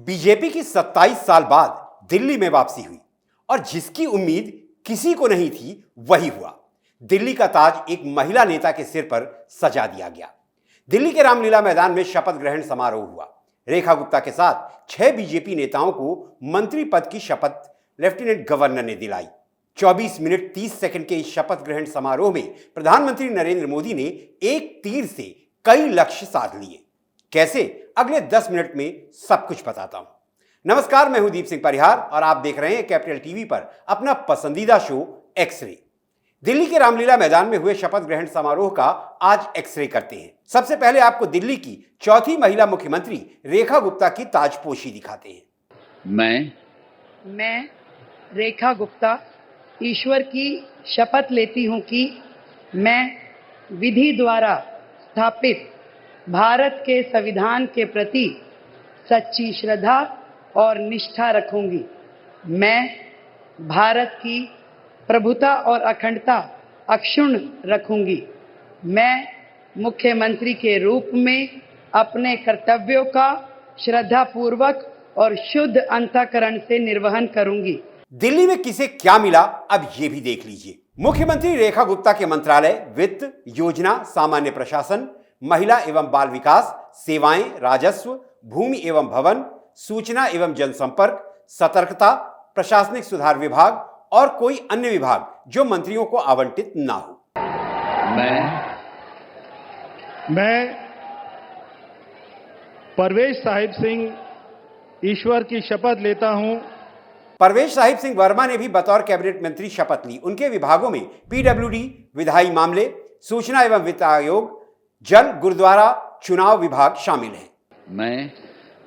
BJP की 27 साल बाद दिल्ली में वापसी हुई और जिसकी उम्मीद किसी को नहीं थी वही हुआ। दिल्ली का ताज एक महिला नेता के सिर पर सजा दिया गया। दिल्ली के रामलीला मैदान में शपथ ग्रहण समारोह हुआ। रेखा गुप्ता के साथ 6 बीजेपी नेताओं को मंत्री पद की शपथ लेफ्टिनेंट गवर्नर ने दिलाई। 24 मिनट 30 सेकंड के इस शपथ ग्रहण समारोह में प्रधानमंत्री नरेंद्र मोदी ने एक तीर से कई लक्ष्य साध लिए। कैसे? अगले 10 मिनट में सब कुछ बताता हूं। नमस्कार, मैं हूं दीप सिंह परिहार और आप देख रहे हैं कैपिटल टीवी पर अपना पसंदीदा शो एक्सरे। दिल्ली के रामलीला मैदान में हुए शपथ ग्रहण समारोह का आज एक्सरे करते हैं। सबसे पहले आपको दिल्ली की चौथी महिला मुख्यमंत्री रेखा गुप्ता की ताजपोशी दिखाते हैं। मैं रेखा गुप्ता ईश्वर की शपथ लेती हूं कि मैं विधि द्वारा स्थापित भारत के संविधान के प्रति सच्ची श्रद्धा और निष्ठा रखूंगी। मैं भारत की प्रभुता और अखंडता अक्षुण्ण रखूंगी। मैं मुख्यमंत्री के रूप में अपने कर्तव्यों का श्रद्धापूर्वक और शुद्ध अंतःकरण से निर्वहन करूंगी। दिल्ली में किसे क्या मिला, अब ये भी देख लीजिए। मुख्यमंत्री रेखा गुप्ता के मंत्रालय वित्त, योजना, सामान्य प्रशासन, महिला एवं बाल विकास, सेवाएं, राजस्व, भूमि एवं भवन, सूचना एवं जनसंपर्क, सतर्कता, प्रशासनिक सुधार विभाग और कोई अन्य विभाग जो मंत्रियों को आवंटित ना हो। मैं परवेश साहिब सिंह ईश्वर की शपथ लेता हूं। परवेश साहिब सिंह वर्मा ने भी बतौर कैबिनेट मंत्री शपथ ली। उनके विभागों में पीडब्ल्यूडी, विधायी मामले, सूचना एवं वित्त आयोग, जल, गुरुद्वारा, चुनाव विभाग शामिल हैं।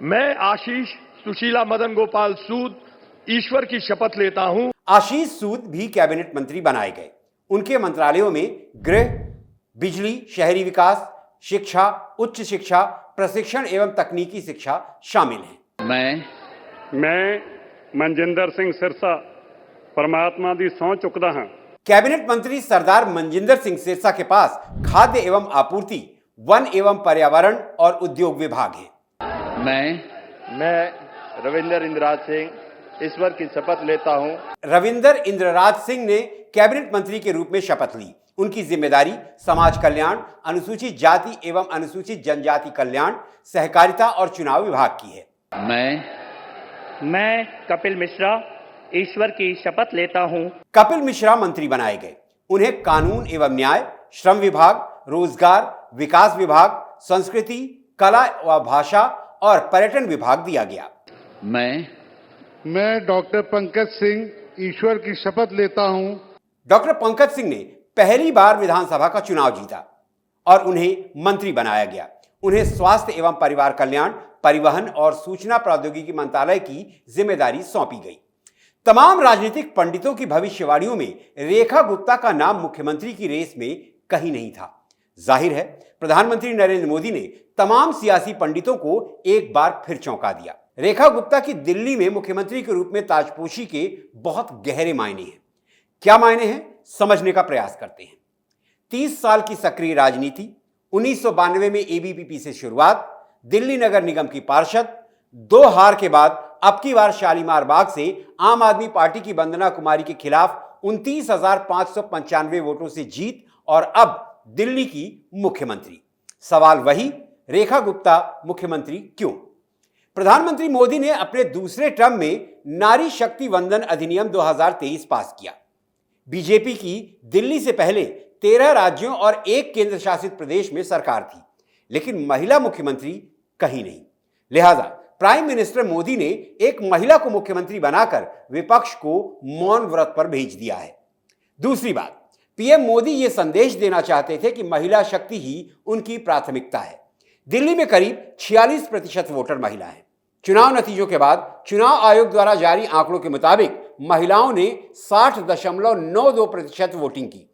मैं आशीष सुशीला मदन गोपाल सूद ईश्वर की शपथ लेता हूं। आशीष सूद भी कैबिनेट मंत्री बनाए गए। उनके मंत्रालयों में गृह, बिजली, शहरी विकास, शिक्षा, उच्च शिक्षा, प्रशिक्षण एवं तकनीकी शिक्षा शामिल हैं। मैं मनजिंदर सिंह सिरसा परमात्मा दी सौं चुकदा हां। कैबिनेट मंत्री सरदार मनजिंदर सिंह सिरसा के पास खाद्य एवं आपूर्ति, वन एवं पर्यावरण और उद्योग विभाग है। मैं रविंदर इंद्रराज सिंह ईश्वर की शपथ लेता हूं। रविंदर इंद्रराज सिंह ने कैबिनेट मंत्री के रूप में शपथ ली। उनकी जिम्मेदारी समाज कल्याण, अनुसूचित जाति एवं अनुसूचित जनजाति कल्याण, सहकारिता और चुनाव विभाग की है। मैं कपिल मिश्रा ईश्वर की शपथ लेता हूं। कपिल मिश्रा मंत्री बनाए गए। उन्हें कानून एवं न्याय, श्रम विभाग, रोजगार, विकास विभाग, संस्कृति, कला व भाषा और पर्यटन विभाग दिया गया। मैं डॉक्टर पंकज सिंह ईश्वर की शपथ लेता हूं। डॉक्टर पंकज सिंह ने पहली बार विधानसभा का चुनाव जीता और उन्हें मंत्री बनाया गया। उन्हें स्वास्थ्य एवं परिवार कल्याण, परिवहन और सूचना प्रौद्योगिकी मंत्रालय की जिम्मेदारी सौंपी गई। तमाम राजनीतिक पंडितों की भविष्यवाणियों में रेखा गुप्ता का नाम मुख्यमंत्री की रेस में कहीं नहीं था। जाहिर है, प्रधानमंत्री नरेंद्र मोदी ने तमाम सियासी पंडितों को एक बार फिर चौंका दिया। रेखा गुप्ता की दिल्ली में मुख्यमंत्री के रूप में ताजपोशी के बहुत गहरे मायने हैं। क्या मायने हैं, समझने का प्रयास करते हैं। 30 साल की सक्रिय राजनीति, 1992 में एबीवीपी से शुरुआत, दिल्ली नगर निगम की पार्षद, 2 हार के बाद अब की बार शालीमार बाग से आम आदमी पार्टी की वंदना कुमारी के खिलाफ 29,595 वोटों से जीत और अब दिल्ली की मुख्यमंत्री। सवाल वही, रेखा गुप्ता मुख्यमंत्री क्यों? प्रधानमंत्री मोदी ने अपने दूसरे टर्म में नारी शक्ति वंदन अधिनियम 2023 पास किया। बीजेपी की दिल्ली से पहले 13 राज्यों और 1 केंद्र शासित प्रदेश में सरकार थी, लेकिन महिला मुख्यमंत्री कहीं नहीं। लिहाजा प्राइम मिनिस्टर मोदी ने एक महिला को मुख्यमंत्री बनाकर विपक्ष को मौन व्रत पर भेज दिया है। दूसरी बात, पीएम मोदी यह संदेश देना चाहते थे कि महिला शक्ति ही उनकी प्राथमिकता है। दिल्ली में करीब 46% वोटर महिला हैं। चुनाव नतीजों के बाद चुनाव आयोग द्वारा जारी आंकड़ों के मुताबिक महिलाओं ने 60.92% वोटिंग की,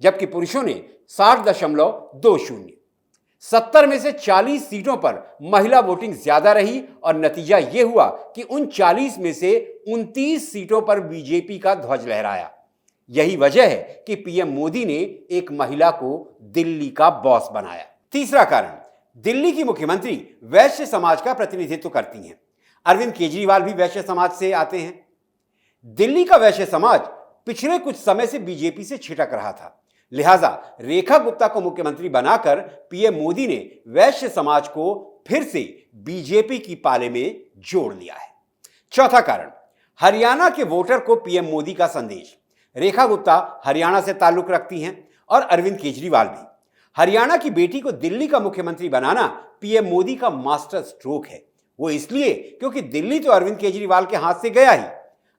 जबकि पुरुषों ने 60.20। 70 में से 40 सीटों पर महिला वोटिंग ज्यादा रही और नतीजा यह हुआ कि उन 40 में से 29 सीटों पर बीजेपी का ध्वज लहराया। यही वजह है कि पीएम मोदी ने एक महिला को दिल्ली का बॉस बनाया। तीसरा कारण, दिल्ली की मुख्यमंत्री वैश्य समाज का प्रतिनिधित्व करती हैं। अरविंद केजरीवाल भी वैश्य समाज से आते हैं। दिल्ली का वैश्य समाज पिछले कुछ समय से बीजेपी से छिटक रहा था, लिहाजा रेखा गुप्ता को मुख्यमंत्री बनाकर पीएम मोदी ने वैश्य समाज को फिर से बीजेपी की पाले में जोड़ लिया है। चौथा कारण, हरियाणा के वोटर को पीएम मोदी का संदेश। रेखा गुप्ता हरियाणा से ताल्लुक रखती हैं और अरविंद केजरीवाल भी। हरियाणा की बेटी को दिल्ली का मुख्यमंत्री बनाना पीएम मोदी का मास्टर स्ट्रोक है। वो इसलिए क्योंकि दिल्ली तो अरविंद केजरीवाल के हाथ से गया ही,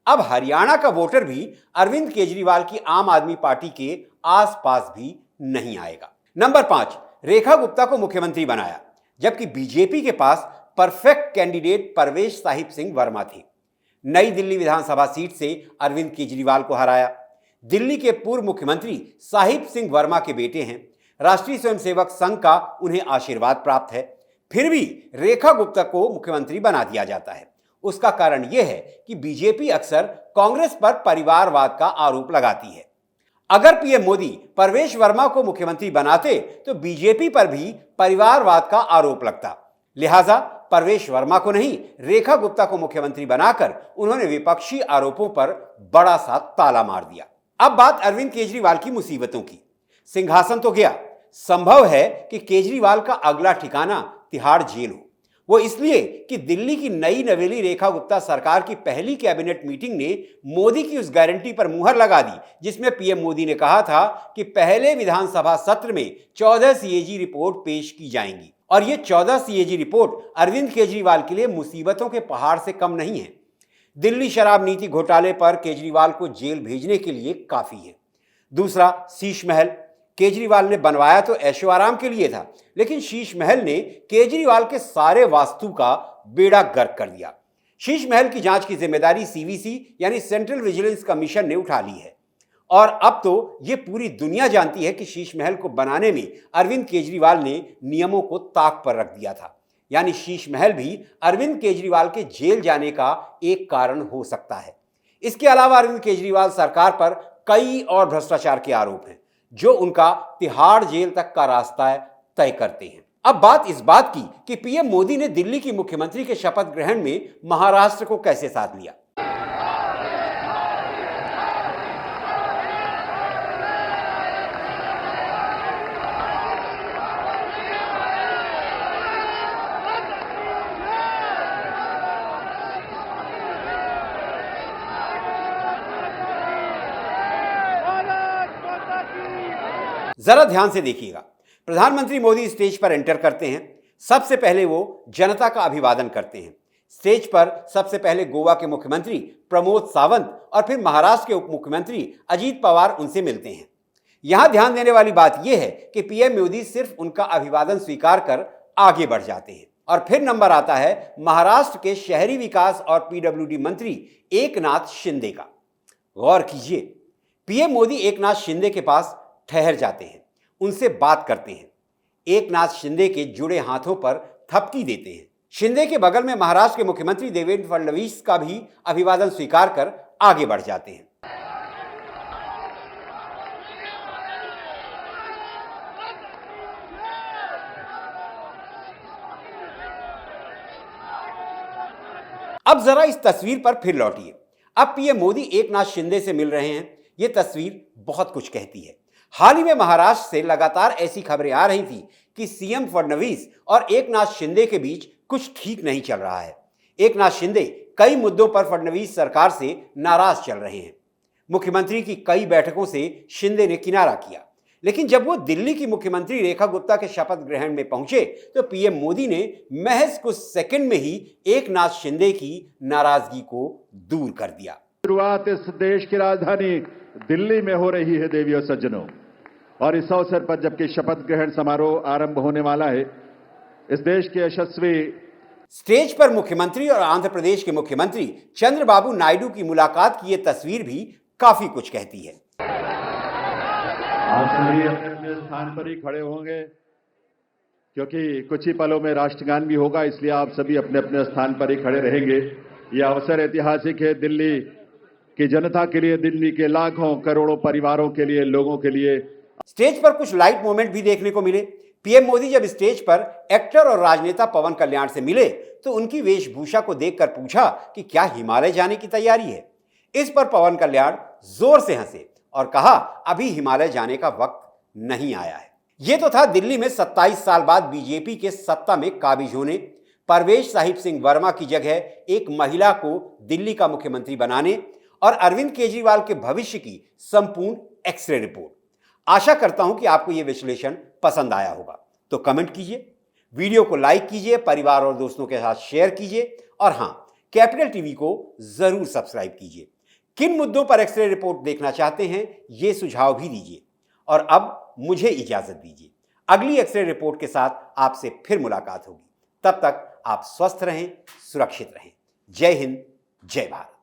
अब हरियाणा का वोटर भी अरविंद केजरीवाल की आम आदमी पार्टी के आसपास भी नहीं आएगा। नंबर 5, रेखा गुप्ता को मुख्यमंत्री बनाया, जबकि बीजेपी के पास परफेक्ट कैंडिडेट परवेश साहिब सिंह वर्मा थे। नई दिल्ली विधानसभा सीट से अरविंद केजरीवाल को हराया। दिल्ली के पूर्व मुख्यमंत्री साहिब सिंह वर्मा के बेटे हैं। राष्ट्रीय स्वयंसेवक संघ का उन्हें आशीर्वाद प्राप्त है, फिर भी रेखा गुप्ता को मुख्यमंत्री बना दिया जाता है। उसका कारण यह है कि बीजेपी अक्सर कांग्रेस पर परिवारवाद का आरोप लगाती है। अगर पीएम मोदी परवेश वर्मा को मुख्यमंत्री बनाते तो बीजेपी पर भी परिवारवाद का आरोप लगता, लिहाजा परवेश वर्मा को नहीं, रेखा गुप्ता को मुख्यमंत्री बनाकर उन्होंने विपक्षी आरोपों पर बड़ा सा ताला मार दिया। अब बात अरविंद केजरीवाल की मुसीबतों की। सिंहासन तो गया, संभव है कि केजरीवाल का अगला ठिकाना तिहाड़ जेल हो। वो इसलिए कि दिल्ली की नई नवेली रेखा गुप्ता सरकार की पहली कैबिनेट मीटिंग ने मोदी की उस गारंटी पर मुहर लगा दी जिसमें पीएम मोदी ने कहा था कि पहले विधानसभा सत्र में 14 सीएजी रिपोर्ट पेश की जाएंगी। और ये 14 सीएजी रिपोर्ट अरविंद केजरीवाल के लिए मुसीबतों के पहाड़ से कम नहीं है। दिल्ली शराब नीति घोटाले पर केजरीवाल को जेल भेजने के लिए काफी है। दूसरा, शीश महल। केजरीवाल ने बनवाया तो ऐशो आराम के लिए था, लेकिन शीश महल ने केजरीवाल के सारे वास्तु का बेड़ा गर्क कर दिया। शीश महल की जांच की जिम्मेदारी सीवीसी यानी सेंट्रल विजिलेंस कमीशन ने उठा ली है और अब तो यह पूरी दुनिया जानती है कि शीश महल को बनाने में अरविंद केजरीवाल ने नियमों को ताक पर रख दिया था। यानी शीश महल भी अरविंद केजरीवाल के जेल जाने का एक कारण हो सकता है। इसके अलावा अरविंद केजरीवाल सरकार पर कई और भ्रष्टाचार के आरोप हैं जो उनका तिहाड़ जेल तक का रास्ता तय करते हैं। अब बात इस बात की कि पीएम मोदी ने दिल्ली की मुख्यमंत्री के शपथ ग्रहण में महाराष्ट्र को कैसे साथ लिया। जरा ध्यान से देखिएगा। प्रधानमंत्री मोदी स्टेज पर एंटर करते हैं। सबसे पहले वो जनता का अभिवादन करते हैं। स्टेज पर सबसे पहले गोवा के मुख्यमंत्री प्रमोद सावंत और फिर महाराष्ट्र के उप मुख्यमंत्री अजीत पवार उनसे मिलते हैं। यहां ध्यान देने वाली बात यह है कि पीएम मोदी सिर्फ उनका अभिवादन स्वीकार कर आगे बढ़ जाते हैं। और फिर नंबर आता है महाराष्ट्र के शहरी विकास और पीडब्ल्यूडी मंत्री एकनाथ शिंदे का। गौर कीजिए, पीएम मोदी एकनाथ शिंदे के पास ठहर जाते हैं, उनसे बात करते हैं। एकनाथ शिंदे के जुड़े हाथों पर थपकी देते हैं। शिंदे के बगल में महाराष्ट्र के मुख्यमंत्री देवेंद्र फडणवीस का भी अभिवादन स्वीकार कर आगे बढ़ जाते हैं। अब जरा इस तस्वीर पर फिर लौटिए। अब पीएम मोदी एकनाथ शिंदे से मिल रहे हैं। यह तस्वीर बहुत कुछ कहती है। हाल ही में महाराष्ट्र से लगातार ऐसी खबरें आ रही थी कि सीएम फडणवीस और एकनाथ शिंदे के बीच कुछ ठीक नहीं चल रहा है। एकनाथ शिंदे कई मुद्दों पर फडणवीस सरकार से नाराज चल रहे हैं। मुख्यमंत्री की कई बैठकों से शिंदे ने किनारा किया, लेकिन जब वो दिल्ली की मुख्यमंत्री रेखा गुप्ता के शपथ ग्रहण में पहुंचे तो पीएम मोदी ने महज कुछ सेकंड में ही एकनाथ शिंदे की नाराजगी को दूर कर दिया। शुरुआत इस देश की राजधानी दिल्ली में हो रही है देवियों सज्जनों, और इस अवसर पर जबकि शपथ ग्रहण समारोह आरंभ होने वाला है, इस देश के यशस्वी स्टेज पर मुख्यमंत्री और आंध्र प्रदेश के मुख्यमंत्री चंद्रबाबू नायडू की मुलाकात की यह तस्वीर भी काफी कुछ कहती है। आप सभी अपने अपने स्थान पर ही खड़े होंगे क्योंकि कुछ ही पलों में राष्ट्रगान भी होगा, इसलिए आप सभी अपने अपने स्थान पर ही खड़े रहेंगे। यह अवसर ऐतिहासिक है दिल्ली की जनता के लिए, दिल्ली के लाखों करोड़ों परिवारों के लिए, लोगों के लिए। स्टेज पर कुछ लाइट मोमेंट भी देखने को मिले। पीएम मोदी जब स्टेज पर एक्टर और राजनेता पवन कल्याण से मिले तो उनकी वेशभूषा को देखकर पूछा कि क्या हिमालय जाने की तैयारी है। इस पर पवन कल्याण जोर से हंसे और कहा, अभी हिमालय जाने का वक्त नहीं आया है। यह तो था दिल्ली में 27 साल बाद बीजेपी के सत्ता में काबिज होने, परवेश साहिब सिंह वर्मा की जगह एक महिला को दिल्ली का मुख्यमंत्री बनाने और अरविंद केजरीवाल के भविष्य की संपूर्ण एक्सरे रिपोर्ट। आशा करता हूं कि आपको यह विश्लेषण पसंद आया होगा। तो कमेंट कीजिए, वीडियो को लाइक कीजिए, परिवार और दोस्तों के साथ शेयर कीजिए और हां, कैपिटल टीवी को जरूर सब्सक्राइब कीजिए। किन मुद्दों पर एक्सरे रिपोर्ट देखना चाहते हैं, ये सुझाव भी दीजिए। और अब मुझे इजाजत दीजिए, अगली एक्सरे रिपोर्ट के साथ आपसे फिर मुलाकात होगी। तब तक आप स्वस्थ रहें, सुरक्षित रहें। जय हिंद, जय भारत।